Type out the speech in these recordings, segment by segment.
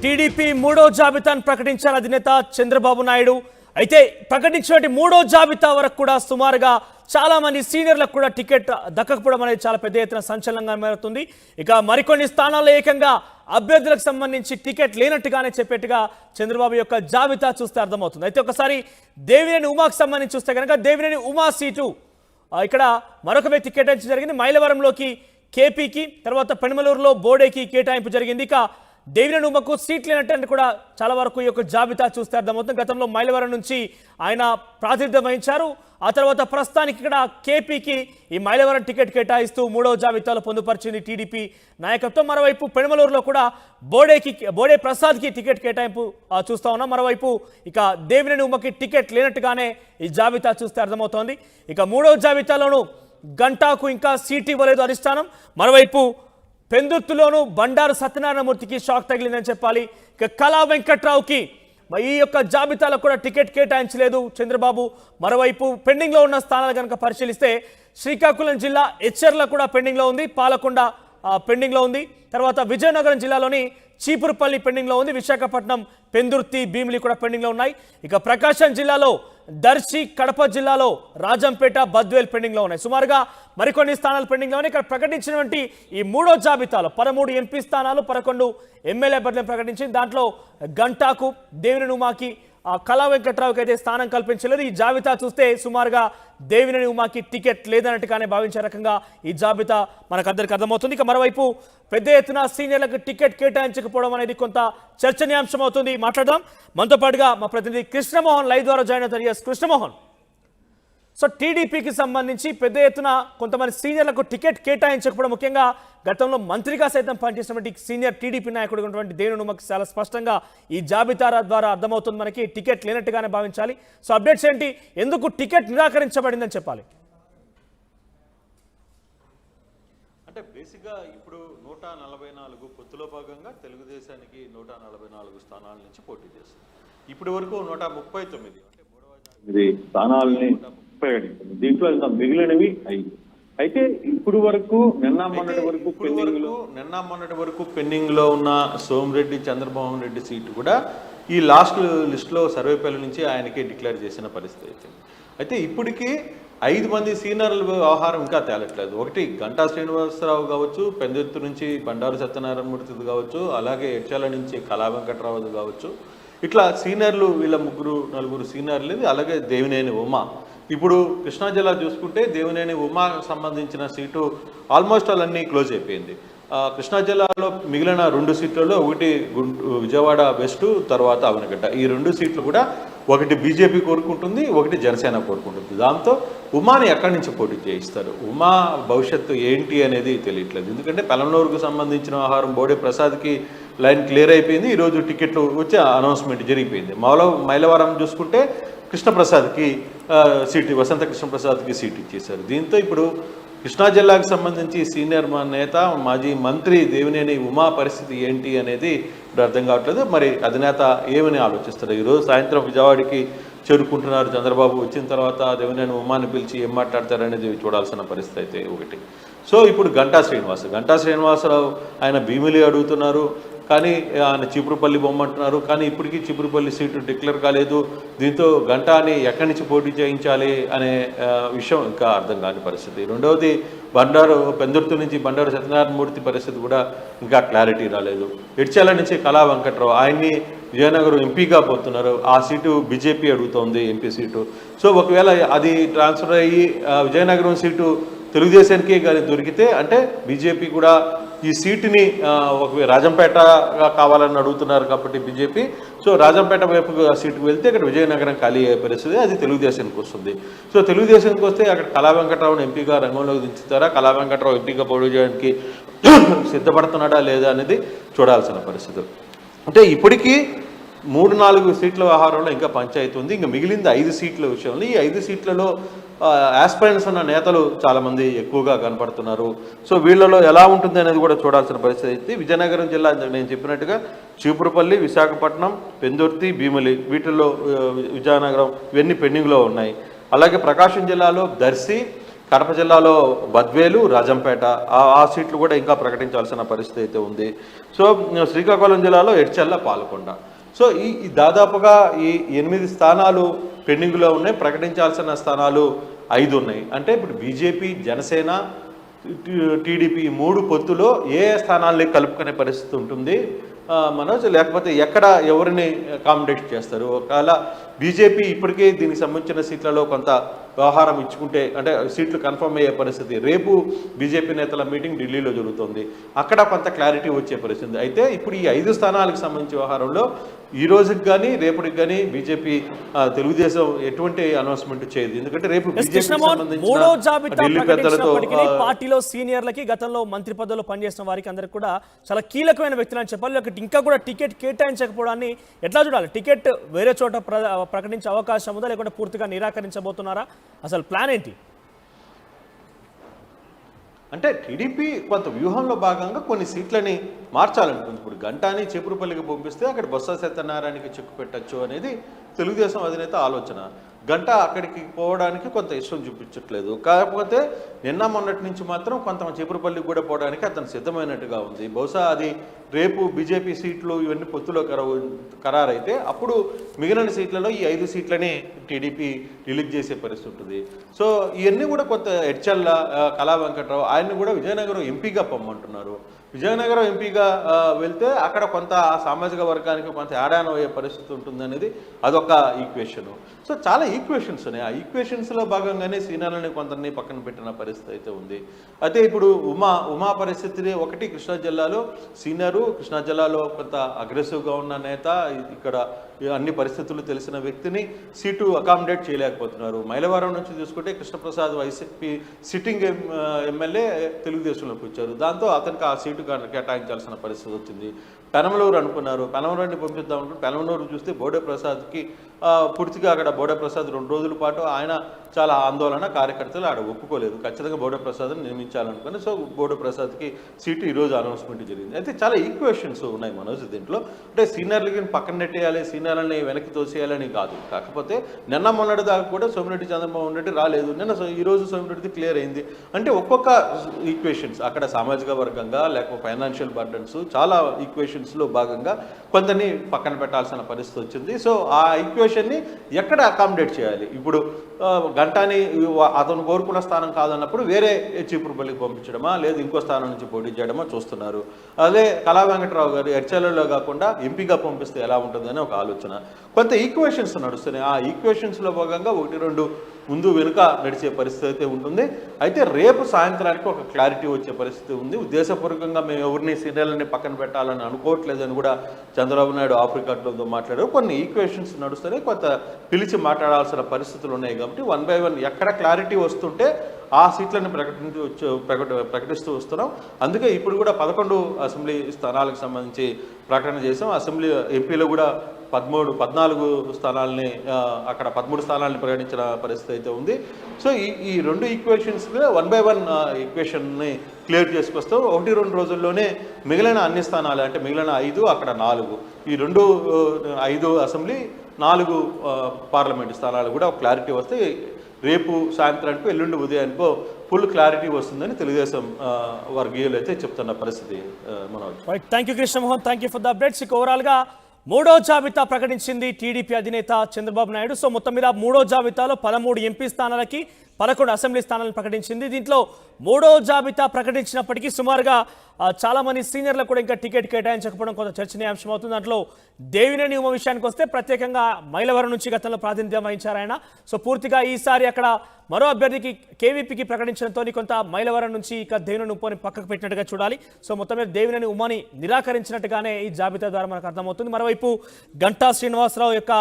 TDP మూడో జాబితాను ప్రకటించారు అధినేత చంద్రబాబు నాయుడు. అయితే ప్రకటించినటువంటి మూడో జాబితా వరకు కూడా సుమారుగా చాలా మంది సీనియర్లకు కూడా టికెట్ దక్కకపోవడం అనేది చాలా పెద్ద ఎత్తున సంచలనంగా మారుతుంది. ఇక మరికొన్ని స్థానాల్లో ఏకంగా అభ్యర్థులకు సంబంధించి టికెట్ లేనట్టుగానే చెప్పేట్టుగా చంద్రబాబు యొక్క జాబితా చూస్తే అర్థమవుతుంది. అయితే ఒకసారి దేవినేని ఉమాకు సంబంధించి చూస్తే కనుక దేవినేని ఉమా సీటు ఇక్కడ మరొక వ్యక్తి కేటాయించడం జరిగింది. మైలవరంలోకి కేపీకి, తర్వాత పెనమలూరులో బోడేకి కేటాయింపు జరిగింది. ఇక దేవినేని ఉమకు సీట్ లేనట్టు కూడా చాలా వరకు ఈ యొక్క జాబితా చూస్తే అర్థమవుతుంది. గతంలో మైలవరం నుంచి ఆయన ప్రాతినిధ్యం వహించారు. ఆ తర్వాత ప్రస్తుతానికి ఇక్కడ కేపీకి ఈ మైలవరం టికెట్ కేటాయిస్తూ మూడవ జాబితాలో పొందుపరిచింది టీడీపీ నాయకత్వం. మరోవైపు పెనమలూరులో కూడా బోడే ప్రసాద్కి టికెట్ కేటాయింపు చూస్తా ఉన్నాం. మరోవైపు ఇక దేవినేని ఉమకి టికెట్ లేనట్టుగానే ఈ జాబితా చూస్తే అర్థమవుతోంది. ఇక మూడవ జాబితాలోనూ గంటాకు ఇంకా సీట్ ఇవ్వలేదు అధిష్టానం. మరోవైపు పెందుర్తిలోనూ బండారు సత్యనారాయణమూర్తికి షాక్ తగిలిందని చెప్పాలి. ఇక కళా వెంకట్రావుకి ఈ యొక్క జాబితాలో కూడా టికెట్ కేటాయించలేదు చంద్రబాబు. మరోవైపు పెండింగ్లో ఉన్న స్థానాలు కనుక పరిశీలిస్తే శ్రీకాకుళం జిల్లా ఎచ్చెర్ల కూడా పెండింగ్లో ఉంది, పాలకొండ పెండింగ్లో ఉంది, తర్వాత విజయనగరం జిల్లాలోని చీపురుపల్లి పెండింగ్లో ఉంది, విశాఖపట్నం, పెందుర్తి, భీమిలి కూడా పెండింగ్లో ఉన్నాయి. ఇక ప్రకాశం జిల్లాలో దర్శి, కడప జిల్లాలో రాజంపేట, బద్వేల్ పెండింగ్లో ఉన్నాయి. సుమారుగా మరికొన్ని స్థానాలు పెండింగ్లో ఉన్నాయి. ఇక్కడ ప్రకటించినటువంటి ఈ మూడో జాబితాలో 13 ఎంపీ స్థానాలు, 11 ఎమ్మెల్యే బదిలీని ప్రకటించింది. దాంట్లో గంటాకు, దేవినేని ఉమాకి, కళా వెంకట్రావుకి అయితే స్థానం కల్పించలేదు. ఈ జాబితా చూస్తే సుమారుగా దేవినేని ఉమాకి టికెట్ లేదన్నట్టుగానే భావించే రకంగా ఈ జాబితా మనకందరికి అర్థమవుతుంది. ఇక మరోవైపు పెద్ద ఎత్తున సీనియర్లకు టికెట్ కేటాయించకపోవడం అనేది కొంత చర్చనీయాంశం అవుతుంది. మాట్లాడదాం. మనతో పాటుగా మా ప్రతినిధి కృష్ణమోహన్ లైవ్ ద్వారా జాయిన్ అవుతారు. కృష్ణమోహన్, సో టీడీపీకి సంబంధించి పెద్ద ఎత్తున కొంతమంది సీనియర్లకు టికెట్ కేటాయించకపోవడం, ముఖ్యంగా గతంలో మంత్రిగా సైతం పనిచేసినటువంటి సీనియర్ టీడీపీ నాయకుడు ఉన్నటువంటి దేవినేని ఉమకి చాలా స్పష్టంగా ఈ జాబితా ద్వారా అర్థమవుతుంది. మనకి టికెట్ లేనట్టుగానే భావించాలి. సో అప్డేట్స్ ఏంటి, ఎందుకు టికెట్ నిరాకరించబడిందని చెప్పాలి? అంటే బేసిక్గా ఇప్పుడు 144 పొత్తులో భాగంగా తెలుగుదేశానికి 144 స్థానాల నుంచి పోటీ చేస్తుంది. ఇప్పటి వరకు 139 అంటే స్థానాలని ప్రకటించింది. దీంట్లో మిగిలినవి 5. అయితే ఇప్పుడు వరకు నిన్న మొన్నటి వరకు పెండింగ్ లో ఉన్న సోమిరెడ్డి, చంద్రమోహన్ రెడ్డి సీటు కూడా ఈ లాస్ట్ లిస్ట్ లో సర్వేపల్లి నుంచి ఆయనకే డిక్లేర్ చేసిన పరిస్థితి అయితే ఇప్పటికీ 5 మంది సీనియర్ల వ్యవహారం ఇంకా తేలట్లేదు. ఒకటి గంటా శ్రీనివాసరావు కావచ్చు, పెందుర్తి నుంచి బండారు సత్యనారాయణమూర్తి కావచ్చు, అలాగే ఎడ్చాల నుంచి కళా వెంకట్రావు కావచ్చు. ఇట్లా సీనియర్లు వీళ్ళ 3-4 సీనియర్లు, అలాగే దేవినేని ఉమా. ఇప్పుడు కృష్ణా జిల్లా చూసుకుంటే దేవినేని ఉమాకు సంబంధించిన సీటు ఆల్మోస్ట్ అన్నీ క్లోజ్ అయిపోయింది. కృష్ణా జిల్లాలో మిగిలిన 2 సీట్లలో ఒకటి విజయవాడ వెస్ట్, తర్వాత అవనగడ్డ. ఈ 2 సీట్లు కూడా ఒకటి బీజేపీ కోరుకుంటుంది, ఒకటి జనసేన కోరుకుంటుంది. దాంతో ఉమాని ఎక్కడి నుంచి పోటీ చేయిస్తారు? ఉమా భవిష్యత్తు ఏంటి అనేది తెలియట్లేదు. ఎందుకంటే పెలంనూరుకు సంబంధించిన ఆహారం బోడే ప్రసాద్కి లైన్ క్లియర్ అయిపోయింది. ఈరోజు టికెట్లు వచ్చి అనౌన్స్మెంట్ జరిగిపోయింది. మైలవరం చూసుకుంటే కృష్ణప్రసాద్కి సీటు, వసంత కృష్ణప్రసాద్కి సీటు ఇచ్చేశారు. దీంతో ఇప్పుడు కృష్ణా జిల్లాకు సంబంధించి సీనియర్ నేత, మాజీ మంత్రి దేవినేని ఉమా పరిస్థితి ఏంటి అనేది ఇప్పుడు అర్థం కావట్లేదు. మరి అధినేత ఏమని ఆలోచిస్తారు? ఈరోజు సాయంత్రం విజయవాడకి చేరుకుంటున్నారు చంద్రబాబు. వచ్చిన తర్వాత దేవినేని ఉమాని పిలిచి ఏం మాట్లాడతారనేది చూడాల్సిన పరిస్థితి అయితే ఒకటి. సో ఇప్పుడు గంటా శ్రీనివాసరావు ఆయన భీమిలి అడుగుతున్నారు, కానీ ఆయన చీపురుపల్లి బొమ్మంటున్నారు. కానీ ఇప్పటికీ చీపురుపల్లి సీటు డిక్లేర్ కాలేదు. దీంతో గంటాని ఎక్కడి నుంచి పోటీ చేయించాలి అనే విషయం ఇంకా అర్థం కాని పరిస్థితి. రెండవది పెందుర్తి నుంచి బండారు సత్యనారాయణమూర్తి పరిస్థితి కూడా ఇంకా క్లారిటీ రాలేదు. ఎడ్చాల నుంచి కళా వెంకట్రావు, ఆయన్ని విజయనగరం ఎంపీగా పోతున్నారు. ఆ సీటు బీజేపీ అడుగుతోంది, ఎంపీ సీటు. సో ఒకవేళ అది ట్రాన్స్ఫర్ అయ్యి విజయనగరం సీటు తెలుగుదేశానికే కానీ దొరికితే, అంటే బీజేపీ కూడా ఈ సీటుని ఒక రాజంపేటగా కావాలని అడుగుతున్నారు కాబట్టి బీజేపీ. సో రాజంపేట వైపు సీటుకు వెళ్తే అక్కడ విజయనగరం ఖాళీ అయ్యే పరిస్థితి, అది తెలుగుదేశానికి వస్తుంది. సో తెలుగుదేశానికి వస్తే అక్కడ కళా వెంకట్రావుని ఎంపీగా రంగంలోకి దించుతారా, కళా వెంకట్రావు ఎంపీగా పోటీ చేయడానికి సిద్ధపడుతున్నాడా లేదా అనేది చూడాల్సిన పరిస్థితి. అంటే ఇప్పటికీ 3-4 సీట్ల వ్యవహారంలో ఇంకా పంచాయతీ ఉంది. ఇంకా మిగిలింది 5 సీట్ల విషయంలో. ఈ 5 సీట్లలో ఆస్పైరెంట్స్ ఉన్న నేతలు చాలామంది ఎక్కువగా కనపడుతున్నారు. సో వీళ్ళలో ఎలా ఉంటుంది అనేది కూడా చూడాల్సిన పరిస్థితి అయితే. విజయనగరం జిల్లా నేను చెప్పినట్టుగా చీపురుపల్లి, విశాఖపట్నం, పెందుర్తి, భీమిలి, వీటిల్లో విజయనగరం ఇవన్నీ పెండింగ్లో ఉన్నాయి. అలాగే ప్రకాశం జిల్లాలో దర్శి, కడప జిల్లాలో బద్వేలు, రాజంపేట ఆ సీట్లు కూడా ఇంకా ప్రకటించాల్సిన పరిస్థితి అయితే ఉంది. సో శ్రీకాకుళం జిల్లాలో ఎడ్చర్ల, పాల్కొండ. సో ఈ దాదాపుగా ఈ 8 స్థానాలు పెండింగ్లో ఉన్నాయి. ప్రకటించాల్సిన స్థానాలు 5 ఉన్నాయి. అంటే ఇప్పుడు బీజేపీ, జనసేన, టీడీపీ 3 పొత్తులో ఏ స్థానాల్ని కలుపుకునే పరిస్థితి ఉంటుంది మనోజ్, లేకపోతే ఎక్కడ ఎవరిని అకామిడేట్ చేస్తారు? ఒకవేళ బీజేపీ ఇప్పటికే దీనికి సంబంధించిన సీట్లలో కొంత వ్యవహారం ఇచ్చుకుంటే, అంటే సీట్లు కన్ఫర్మ్ అయ్యే పరిస్థితి, రేపు బీజేపీ నేతల మీటింగ్ ఢిల్లీలో జరుగుతుంది, అక్కడ కొంత క్లారిటీ వచ్చే పరిస్థితి. అయితే ఇప్పుడు ఈ 5 స్థానాలకు సంబంధించి వ్యవహారంలో ఈ రోజుకి కానీ రేపటికి కానీ బీజేపీ, తెలుగుదేశం ఎటువంటి అనౌన్స్మెంట్ చేయదు. ఎందుకంటే రేపు మూడో జాబితా ప్రకటించినప్పటికీ పార్టీలో సీనియర్లకి, గతంలో మంత్రి పదవుల్లో పనిచేసిన వారికి అందరికి కూడా చాలా కీలకమైన వ్యక్తులు అని చెప్పాలి. ఇంకా కూడా టికెట్ కేటాయించకపోవడాన్ని ఎట్లా చూడాలి? టికెట్ వేరే చోట ప్రకటించే అవకాశం ఉందా, లేకుంటే పూర్తిగా నిరాకరించబోతున్నారా? అసలు ప్లాన్ ఏంటి? అంటే టీడీపీ కొంత వ్యూహంలో భాగంగా కొన్ని సీట్లని మార్చాలనుకుంది. ఇప్పుడు గంటాని చీపురుపల్లికి పంపిస్తే అక్కడ బొత్స సత్యనారాయణకి చెక్కు పెట్టచ్చు అనేది తెలుగుదేశం అధినేత ఆలోచన. గంట అక్కడికి పోవడానికి కొంత ఇష్టం చూపించట్లేదు. కాకపోతే నిన్న మొన్నటి నుంచి మాత్రం కొంత చీపురుపల్లికి కూడా పోవడానికి అతను సిద్ధమైనట్టుగా ఉంది. బహుశా అది రేపు బీజేపీ సీట్లు ఇవన్నీ పొత్తులో ఖరారైతే అప్పుడు మిగిలిన సీట్లలో ఈ 5 సీట్లని టీడీపీ రిలీజ్ చేసే పరిస్థితి ఉంటుంది. సో ఇవన్నీ కూడా కొంత ఎడ్చల్ల, కళా వెంకట్రావు ఆయన్ని కూడా విజయనగరం ఎంపీగా పొమ్మంటున్నారు. విజయనగరం ఎంపీగా వెళ్తే అక్కడ కొంత సామాజిక వర్గానికి కొంత యాడానం అయ్యే పరిస్థితి ఉంటుంది అనేది అదొక ఈక్వేషను. సో చాలా ఈక్వేషన్స్ ఉన్నాయి. ఆ ఈక్వేషన్స్లో భాగంగానే సీనియర్లని కొందరిని పక్కన పెట్టిన పరిస్థితి అయితే ఉంది. అయితే ఇప్పుడు ఉమా పరిస్థితిని ఒకటి, కృష్ణా జిల్లాలో సీనియరు, కృష్ణా జిల్లాలో కొంత అగ్రెసివ్గా ఉన్న నేత, ఇక్కడ అన్ని పరిస్థితులు తెలిసిన వ్యక్తిని సీటు అకామిడేట్ చేయలేకపోతున్నారు. మైలవరం నుంచి చూసుకుంటే కృష్ణప్రసాద్ వైసీపీ సిట్టింగ్ ఎమ్మెల్యే తెలుగుదేశంలోకి వచ్చారు. దాంతో అతనికి ఆ సీటు కేటాయించాల్సిన పరిస్థితి వచ్చింది. పెనమలూరు అనుకున్నారు, పెనమలూరుని పంపిద్దాం అనుకుంటే పెనమలూరు చూస్తే బోడే ప్రసాద్కి పూర్తిగా అక్కడ బోడే ప్రసాద్ 2 రోజుల పాటు ఆయన చాలా ఆందోళన, కార్యకర్తలు ఆడ ఒప్పుకోలేదు, ఖచ్చితంగా బోడే ప్రసాద్ని నియమించాలనుకుని. సో బోడే ప్రసాద్కి సీటు ఈరోజు అనౌన్స్మెంట్ జరిగింది. అయితే చాలా ఈక్వేషన్స్ ఉన్నాయి మనోజ్ దీంట్లో. అంటే సీనియర్లకి పక్కన నెట్టేయాలి, సీనియర్లని వెనక్కి తోసేయాలని కాదు. కాకపోతే నిన్న మొన్నటి దాకా కూడా సోమిరెడ్డి చంద్రబాబు రెడ్డి రాలేదు, ఈరోజు సోమిరెడ్డిది క్లియర్ అయింది. అంటే ఒక్కొక్క ఈక్వేషన్స్ అక్కడ సామాజిక వర్గంగా లేకపోతే ఫైనాన్షియల్ బర్డన్స్, చాలా ఈక్వేషన్స్లో భాగంగా కొందరిని పక్కన పెట్టాల్సిన పరిస్థితి వచ్చింది. సో ఆ ఈక్వేషన్ని ఎక్కడ అకామిడేట్ చేయాలి? ఇప్పుడు గంటాని అతను కోరుకున్న స్థానం కాదన్నప్పుడు వేరే చీపురుపల్లికి పంపించడమా, లేదు ఇంకో స్థానం నుంచి పోటీ చేయడమా చూస్తున్నారు. అదే కళా వెంకట్రావు గారు ఎడ్చర్లలో కాకుండా ఎంపీగా పంపిస్తే ఎలా ఉంటుందని ఒక ఆలోచన. కొంత ఈక్వేషన్స్ నడుస్తున్నాయి. ఆ ఈక్వేషన్స్లో భాగంగా 1-2 ముందు వెనుక నడిచే పరిస్థితి అయితే ఉంటుంది. అయితే రేపు సాయంత్రానికి ఒక క్లారిటీ వచ్చే పరిస్థితి ఉంది. ఉద్దేశపూర్వకంగా మేము ఎవరిని సీనియర్లని పక్కన పెట్టాలని అనుకోవట్లేదని కూడా చంద్రబాబు నాయుడు ఆఫ్రికాతో మాట్లాడారు. కొన్ని ఈక్వేషన్స్ నడుస్తున్నాయి, కొంత పిలిచి మాట్లాడాల్సిన పరిస్థితులు ఉన్నాయి. కాబట్టి 1 by 1 ఎక్కడ క్లారిటీ వస్తుంటే ఆ సీట్లను ప్రకటిస్తూ వస్తున్నాం. అందుకే ఇప్పుడు కూడా 11 అసెంబ్లీ స్థానాలకు సంబంధించి ప్రకటన చేసాం. అసెంబ్లీ ఎంపీలో కూడా 14 స్థానాలని, అక్కడ 13 స్థానాలని ప్రకటించిన పరిస్థితి అయితే ఉంది. సో ఈ 2 ఈక్వేషన్స్ 1 by 1 ఈక్వేషన్ని క్లియర్ చేసుకొస్తాం. 1-2 రోజుల్లోనే మిగిలిన అన్ని స్థానాలు, అంటే మిగిలిన 5 అక్కడ 4, ఈ 5 అసెంబ్లీ 4 పార్లమెంటు స్థానాలు కూడా క్లారిటీ వస్తే రేపు సాయంత్రానికి ఎల్లుండి ఉదయానికో ఫుల్ క్లారిటీ వస్తుందని తెలుగుదేశం వర్గీయులు అయితే చెప్తున్న పరిస్థితి. Manoj, thank you Krishnamohan, thank you for the updates. ఓవరాల్గా 3వ జాబితా ప్రకటించింది టీడీపీ అధినేత చంద్రబాబు నాయుడు. సో మొత్తం మీద 3వ జాబితాలో 13 ఎంపీ స్థానాలకి 11 అసెంబ్లీ స్థానాలను ప్రకటించింది. దీంట్లో 3వ జాబితా ప్రకటించినప్పటికీ సుమారుగా చాలా మంది సీనియర్లకు కూడా ఇంకా టికెట్ కేటాయించకపోవడం కొంత చర్చనీయాంశం అవుతుంది. దాంట్లో దేవినేని ఉమ విషయానికి వస్తే ప్రత్యేకంగా మైలవరం నుంచి గతంలో ప్రాతినిధ్యం వహించారు ఆయన. సో పూర్తిగా ఈసారి అక్కడ మరో అభ్యర్థికి కేవీపీకి ప్రకటించడంతో కొంత మైలవరం నుంచి ఇక దేవినేని ఉమ్మని పక్కకు పెట్టినట్టుగా చూడాలి. సో మొత్తం మీద దేవినేని ఉమ్మని నిరాకరించినట్టుగానే ఈ జాబితా ద్వారా మనకు అర్థమవుతుంది. మరోవైపు గంటా శ్రీనివాసరావు యొక్క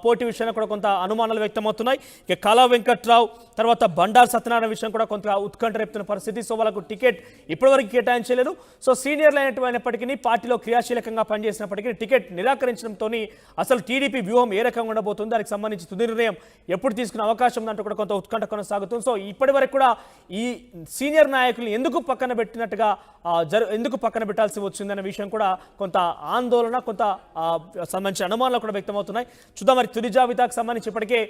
పోటీ విషయంలో కూడా కొంత అనుమానాలు వ్యక్తమవుతున్నాయి. ఇక కళా వెంకట్రావు, తర్వాత బండారు సత్యనారాయణ విషయం కూడా కొంత ఉత్కంఠ రేపుతున్న పరిస్థితి. సో వాళ్ళకు టికెట్ ఇప్పటివరకు కేటాయించలేదు. సో సీనియర్లు అయినప్పటికీ పార్టీలో క్రియాశీలకంగా పనిచేసినప్పటికీ టికెట్ నిరాకరించడంతో అసలు టీడీపీ వ్యూహం ఏ రకంగా ఉండబోతుంది, దానికి సంబంధించి తుది నిర్ణయం ఎప్పుడు తీసుకునే అవకాశం ఉందంటూ కూడా కొంత ఉత్కంఠ కొనసాగుతుంది. సో ఇప్పటి వరకు కూడా ఈ సీనియర్ నాయకులు ఎందుకు పక్కన పెట్టాల్సి వచ్చిందనే విషయం కూడా కొంత ఆందోళన, కొంత సంబంధించిన అనుమానాలు కూడా వ్యక్తమవుతున్నాయి. చూద్దాం మరి తుది జాబితాకు సంబంధించి ఇప్పటికే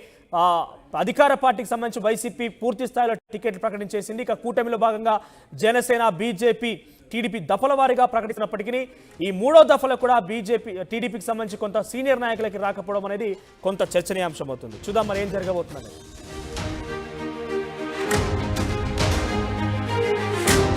అధికార పార్టీకి సంబంధించి వైసీపీ బీజేపీ పూర్తి స్థాయిలో టికెట్ ప్రకటించేసింది. ఇక కూటమిలో భాగంగా జనసేన, బీజేపీ, టీడీపీ దఫల వారీగా ప్రకటించినప్పటికీ ఈ మూడో దఫలో కూడా టీడీపీకి సంబంధించి కొంత సీనియర్ నాయకులకి రాకపోవడం అనేది కొంత చర్చనీయాంశం అవుతుంది. చూద్దాం మరి ఏం జరగబోతుందని.